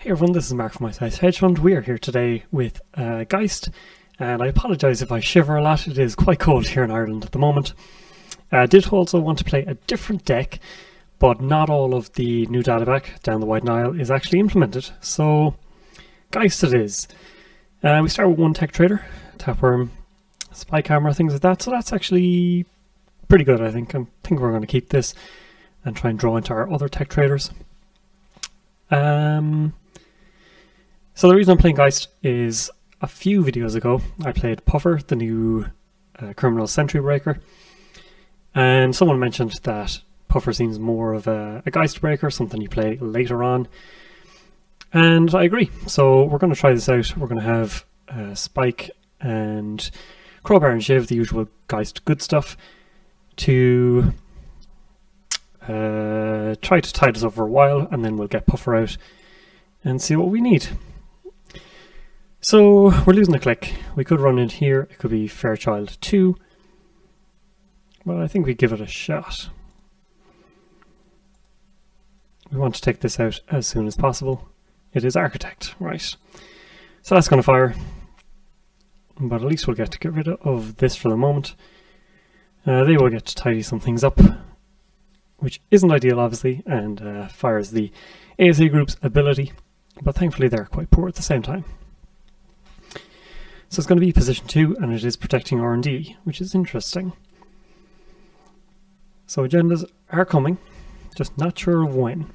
Hey everyone, this is Mark from My Size Hedge Fund. We are here today with Geist, and I apologise if I shiver a lot. It is quite cold here in Ireland at the moment. I did also want to play a different deck, but not all of the new data back down the White Nile is actually implemented. So, Geist it is. We start with one tech trader, tapeworm, spy camera, things like that. So that's actually pretty good, I think. I think we're going to keep this and try and draw into our other tech traders. So the reason I'm playing Geist is a few videos ago I played Puffer, the new criminal sentry breaker, and someone mentioned that Puffer seems more of a Geist breaker, something you play later on, and I agree. So we're going to try this out. We're going to have Spike and Crowbar and Shiv, the usual Geist good stuff, to try to tide us over a while, and then we'll get Puffer out and see what we need. So we're losing a click. We could run in here. It could be Fairchild 2. Well, I think we give it a shot. We want to take this out as soon as possible. It is Architect, right. So that's going to fire. But at least we'll get to get rid of this for the moment. They will get to tidy some things up, which isn't ideal obviously, and fires the ASA group's ability. But thankfully they're quite poor at the same time. So it's going to be position 2, and it is protecting R&D, which is interesting. So agendas are coming, just not sure of when.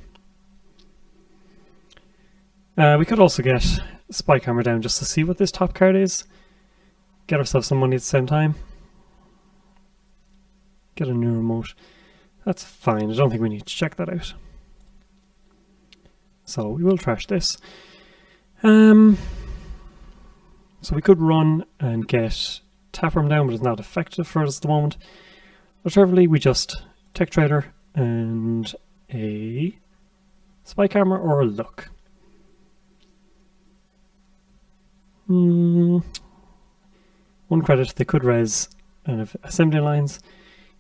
We could also get Spy Camera down just to see what this top card is. Get ourselves some money at the same time. Get a new remote. That's fine, I don't think we need to check that out. So we will trash this. So we could run and get Tapeworm down, but it's not effective for us at the moment. Alternatively, we just Tech Trader and a Spy Camera or a Look. One credit, they could res and assembly lines,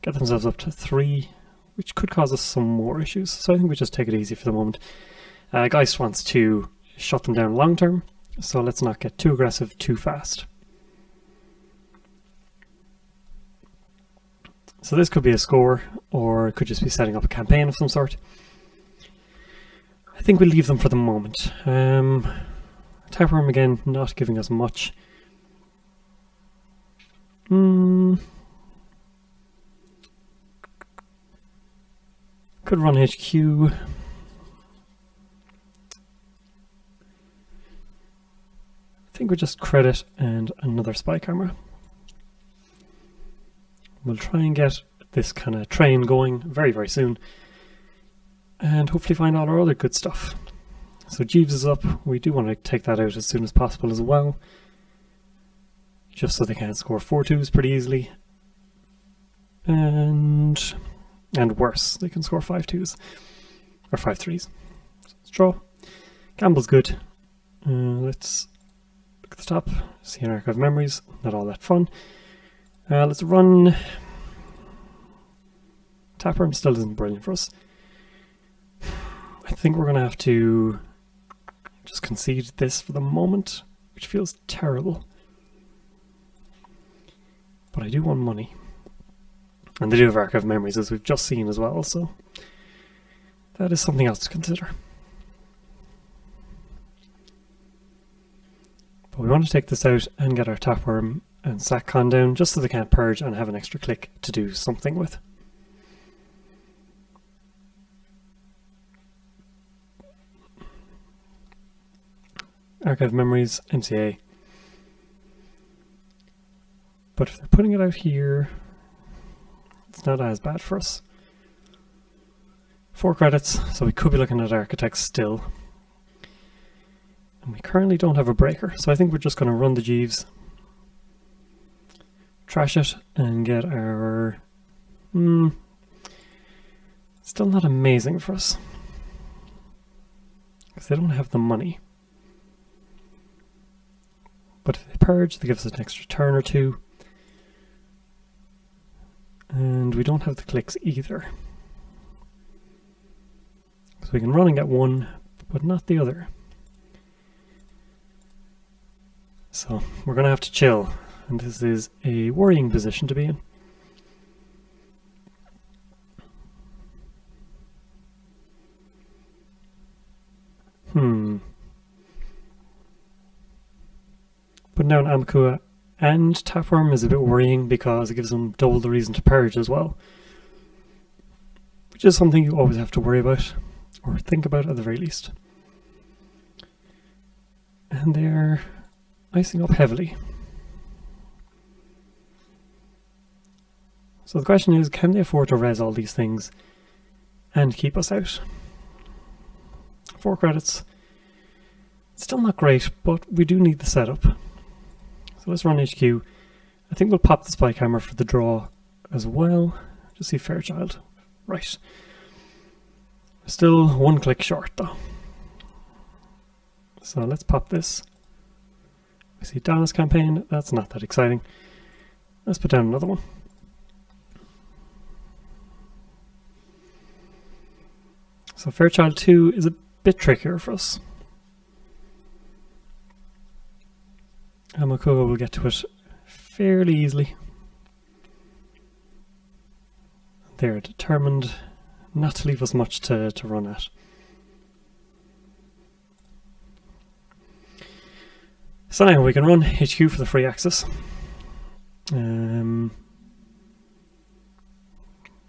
get themselves up to 3, which could cause us some more issues. So I think we just take it easy for the moment. Geist wants to shut them down long term, so let's not get too aggressive too fast. So this could be a score, or it could just be setting up a campaign of some sort. I think we'll leave them for the moment. Tapeworm again, not giving us much. Could run HQ. I think we just credit and another Spy Camera. We'll try and get this kind of train going very, very soon, and hopefully find all our other good stuff. So Jeeves is up. We do want to take that out as soon as possible as well, just so they can score 4-2s pretty easily, and worse, they can score 5-2s or 5-3s. So let's draw. Gamble's good. Let's look at the top, see an archive memories, not all that fun. Let's run. Tapeworm still isn't brilliant for us. I think we're going to have to just concede this for the moment, which feels terrible. But I do want money. And they do have archive memories, as we've just seen as well, so that is something else to consider. But we want to take this out and get our Tapeworm and SacCon down, just so they can't purge and have an extra click to do something with. Archive memories, MCA. But if they're putting it out here, it's not as bad for us. 4 credits, so we could be looking at Architects still. And we currently don't have a breaker, so I think we're just going to run the Jeeves, trash it, and get our... Still not amazing for us, because they don't have the money. But if they purge, they give us an extra turn or 2. And we don't have the clicks either. So we can run and get one, but not the other. So we're going to have to chill, and this is a worrying position to be in. Putting down Amakua and Tapeworm is a bit worrying because it gives them double the reason to purge as well, which is something you always have to worry about, or think about at the very least. And they're icing up heavily. So the question is, can they afford to res all these things and keep us out? 4 credits. Still not great, but we do need the setup. So let's run HQ. I think we'll pop the spike hammer for the draw as well. Just see Fairchild. Right. Still 1 click short though. So let's pop this. We see Dana's campaign. That's not that exciting. Let's put down another one. So Fairchild 2 is a bit trickier for us. Amakua will get to it fairly easily. They're determined not to leave us much to run at. So now we can run HQ for the free access.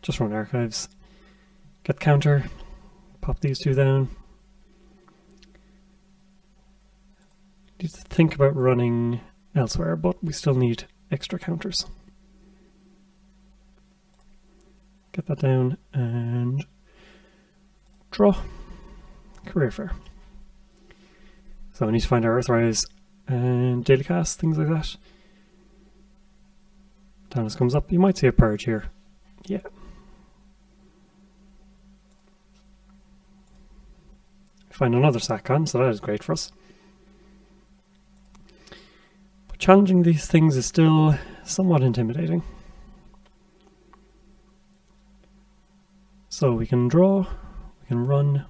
Just run archives. Get counter. Pop these 2 down. Need to think about running elsewhere, but we still need extra counters. Get that down and draw. Career fair. So we need to find our Earthrise and daily cast, things like that. Danis comes up. You might see a purge here. Yeah. Find another Satcon, so that is great for us. But challenging these things is still somewhat intimidating. So we can draw, we can run.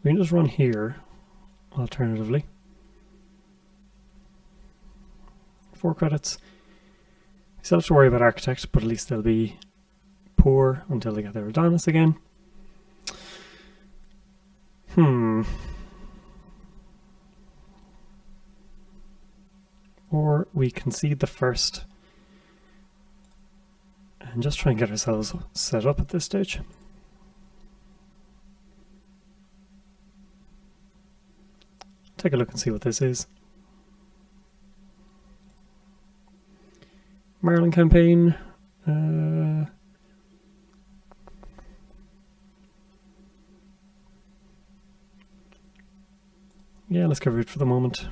We can just run here, alternatively. 4 credits. We still have to worry about Architect, but at least they'll be poor until they get their Adonis again. Or we concede the first and just try and get ourselves set up at this stage. Take a look and see what this is. Maryland campaign. Yeah, let's cover it for the moment.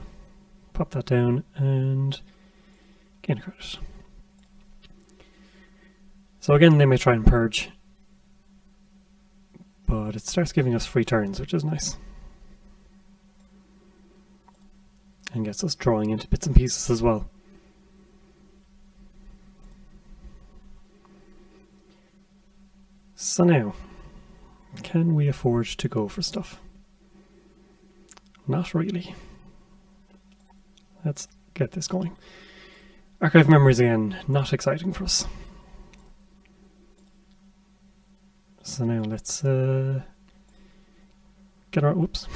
Pop that down and gain credit. So again, they may try and purge, but it starts giving us free turns, which is nice. And gets us drawing into bits and pieces as well. So now, can we afford to go for stuff? Not really. Let's get this going. Archive memories again, not exciting for us. So now let's get our, oops.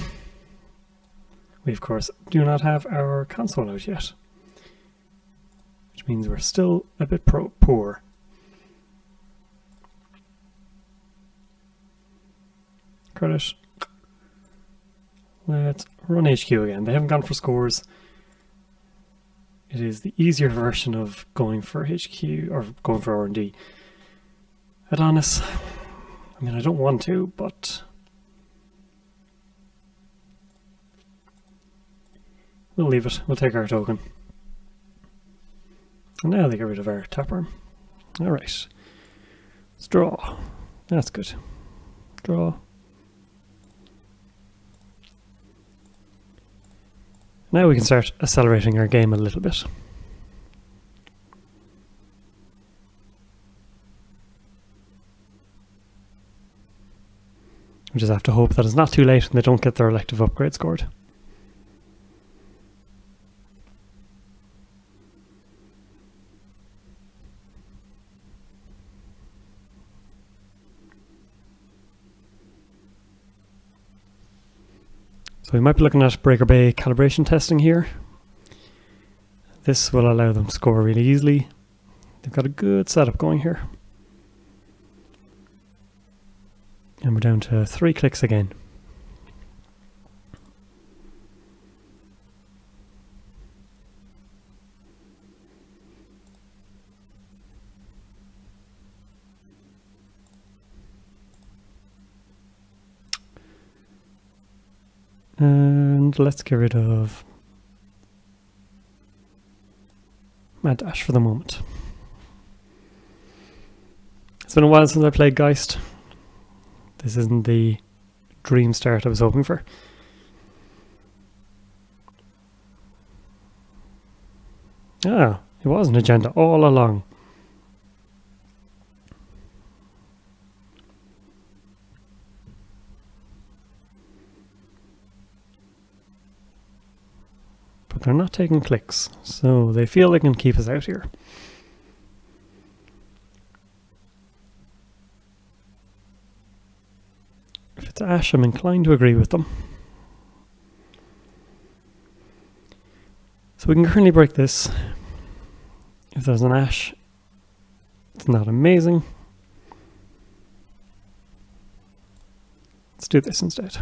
We of course do not have our console out yet, which means we're still a bit poor. Credit. Let's run HQ again. They haven't gone for scores. It is the easier version of going for HQ or going for R&D. Adonis. I mean, I don't want to, but we'll leave it. We'll take our token. And now they get rid of our Tapeworm. Alright. Let's draw. That's good. Draw. Now we can start accelerating our game a little bit. We just have to hope that it's not too late and they don't get their elective upgrade scored. So we might be looking at Breaker Bay calibration testing here. This will allow them to score really easily. They've got a good setup going here. And we're down to 3 clicks again. And let's get rid of Mad Dash for the moment. It's been a while since I played Geist. This isn't the dream start I was hoping for. Ah, it was an agenda all along. But they're not taking clicks, so they feel they can keep us out here. If it's Ash, I'm inclined to agree with them. So we can currently break this. If there's an Ash, it's not amazing. Let's do this instead.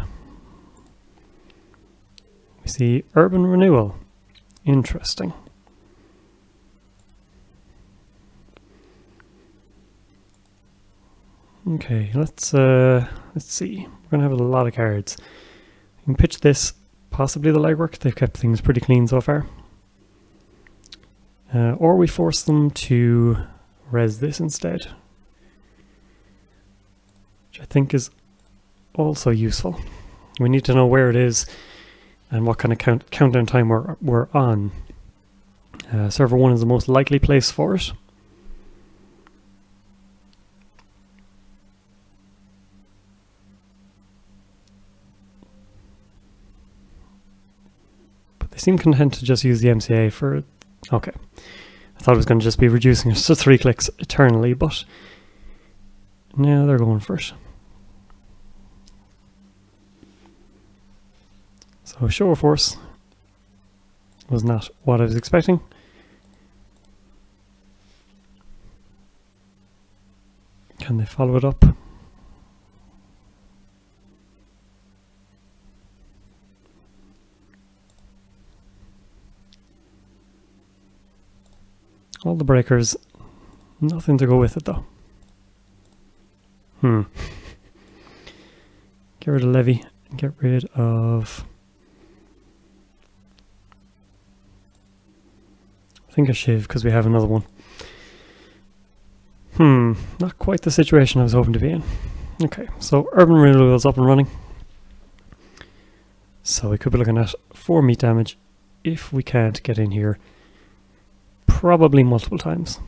We see Urban Renewal. Interesting. Okay, let's see. We're gonna have a lot of cards. We can pitch this, possibly the legwork. They've kept things pretty clean so far. Or we force them to res this instead, which I think is also useful. We need to know where it is and what kind of countdown time we're on. Server 1 is the most likely place for it. But they seem content to just use the MCA for... Okay. I thought it was going to just be reducing it to 3 clicks eternally, but now they're going for it. So Show of Force was not what I was expecting. Can they follow it up? All the breakers, nothing to go with it though. Get rid of Levy, get rid of... I think a Shiv, because we have another one. Not quite the situation I was hoping to be in. Okay, so Urban Renewal is up and running. So we could be looking at 4 meat damage if we can't get in here. Probably multiple times.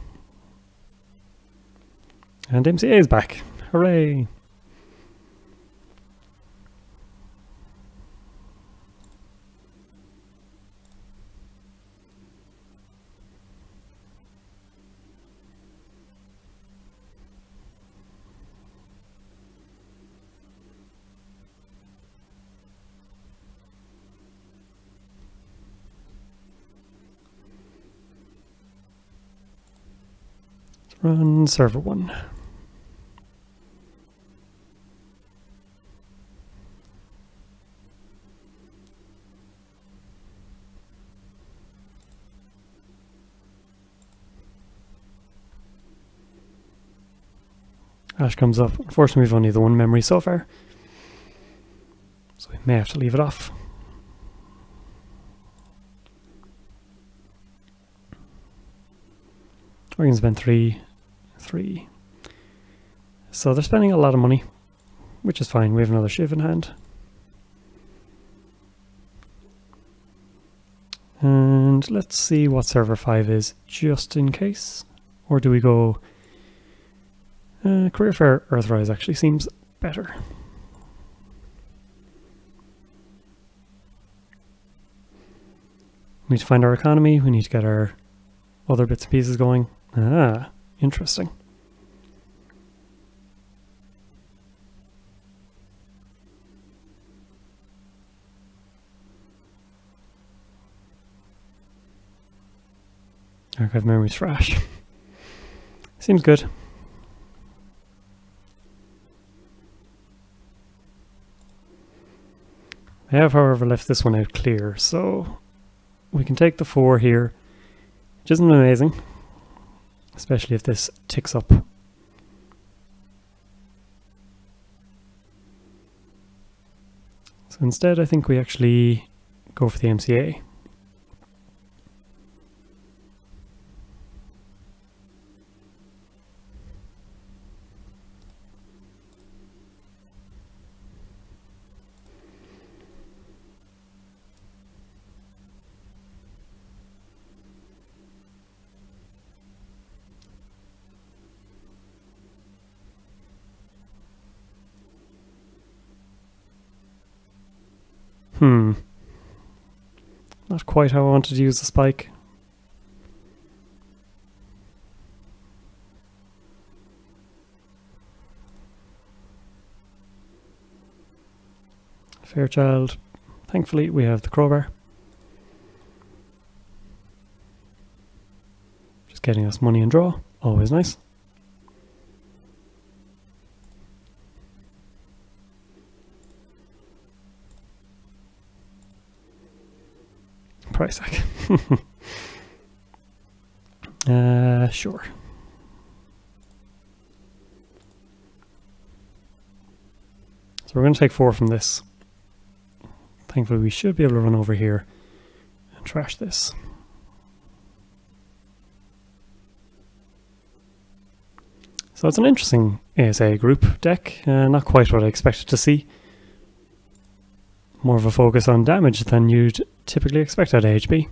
And MCA is back. Hooray! Run server 1. Ash comes up. Unfortunately, we've only the 1 memory so far, so we may have to leave it off. We're going to spend 3. So they're spending a lot of money, which is fine. We have another Shiv in hand. And let's see what server 5 is, just in case. Or do we go... Career Fair Earthrise actually seems better. We need to find our economy. We need to get our other bits and pieces going. Ah, interesting. Archive memories for Ash. Seems good. I have, however, left this one out clear, so we can take the 4 here, which isn't amazing, especially if this ticks up. So instead, I think we actually go for the MCA. Not quite how I wanted to use the spike. Fairchild. Thankfully, we have the crowbar. Just getting us money and draw. Always nice. Price tag. Sure. So we're going to take 4 from this. Thankfully, we should be able to run over here and trash this. So it's an interesting ASA group deck, not quite what I expected to see. More of a focus on damage than you'd typically expect out of HB.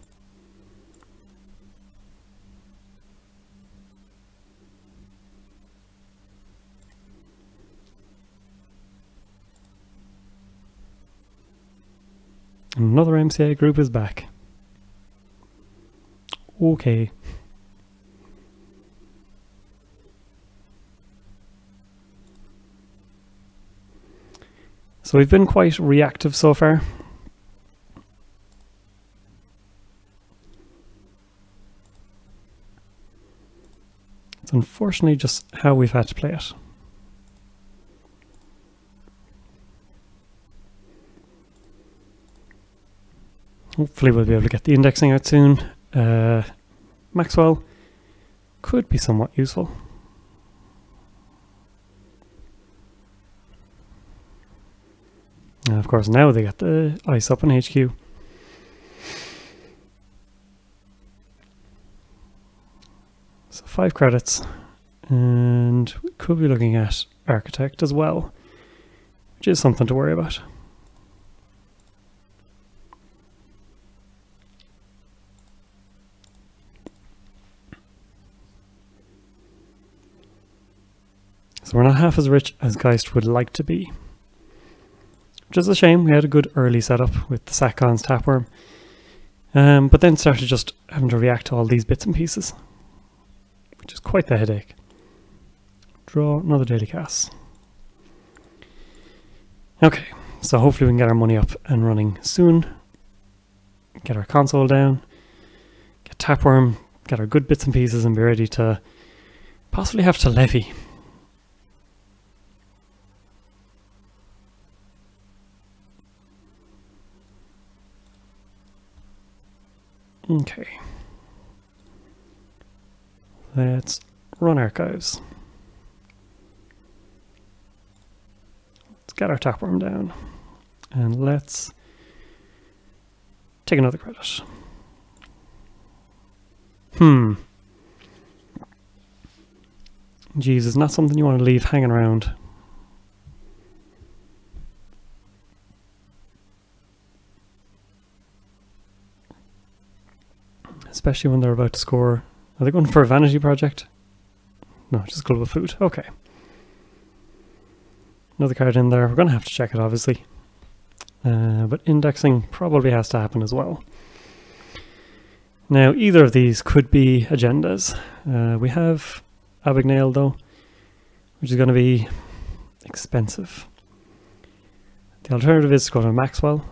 Another MCA group is back. Okay. So we've been quite reactive so far. It's unfortunately just how we've had to play it. Hopefully we'll be able to get the indexing out soon. Maxwell could be somewhat useful. And of course now they got the ice up in HQ. So 5 credits, and we could be looking at Architect as well, which is something to worry about. So we're not half as rich as Geist would like to be. Which is a shame. We had a good early setup with the Sacon's Tapworm. But then started just having to react to all these bits and pieces. Which is quite the headache. Draw another daily cast. Okay, so hopefully we can get our money up and running soon. Get our console down. Get Tapworm. Get our good bits and pieces and be ready to possibly have to levy. Okay, let's run archives. Let's get our Tapworm down, and let's take another credit. Geez, it's not something you want to leave hanging around. Especially when they're about to score. Are they going for a vanity project? No, just global food. Okay. Another card in there. We're going to have to check it, obviously. But indexing probably has to happen as well. Now, either of these could be agendas. We have Abagnale, though, which is going to be expensive. The alternative is to go to Maxwell,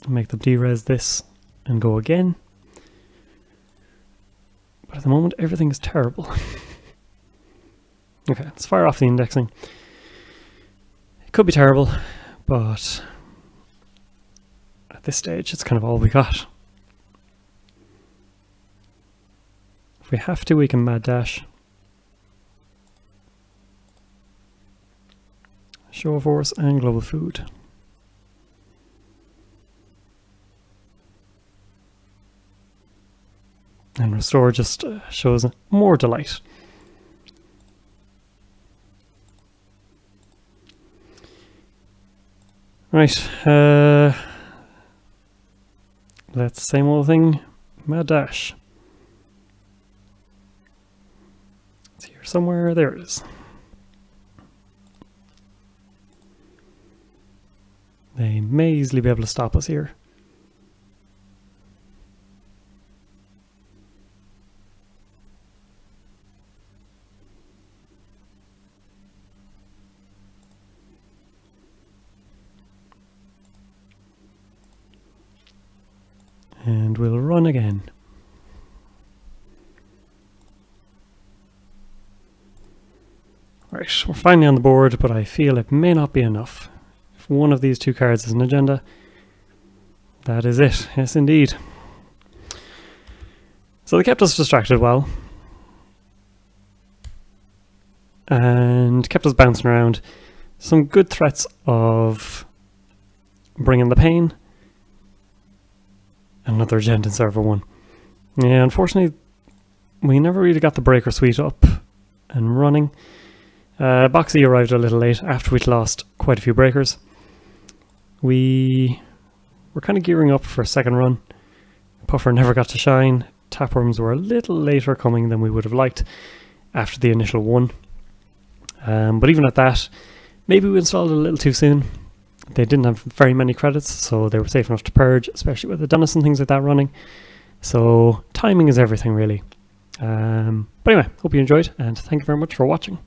make them de-res this, and go again. But at the moment, everything is terrible. Okay, let's fire off the indexing. It could be terrible, but at this stage, it's kind of all we got. If we have to, we can mad dash. Show of force and global food. And restore just shows more delight. Right, let's same old thing, mad dash. It's here somewhere, there it is. They may easily be able to stop us here. And we'll run again. Right, we're finally on the board, but I feel it may not be enough. If one of these two cards is an agenda, that is it. Yes, indeed. So they kept us distracted well. And kept us bouncing around. Some good threats of bringing the pain. Another agenda in server 1. Yeah, unfortunately, we never really got the breaker suite up and running. Boxy arrived a little late after we'd lost quite a few breakers. We were kind of gearing up for a second run. Puffer never got to shine. Tapeworms were a little later coming than we would have liked after the initial one. But even at that, maybe we installed it a little too soon. They didn't have very many credits, so they were safe enough to purge, especially with the Dennis and things like that running. So timing is everything, really. But anyway, hope you enjoyed, and thank you very much for watching.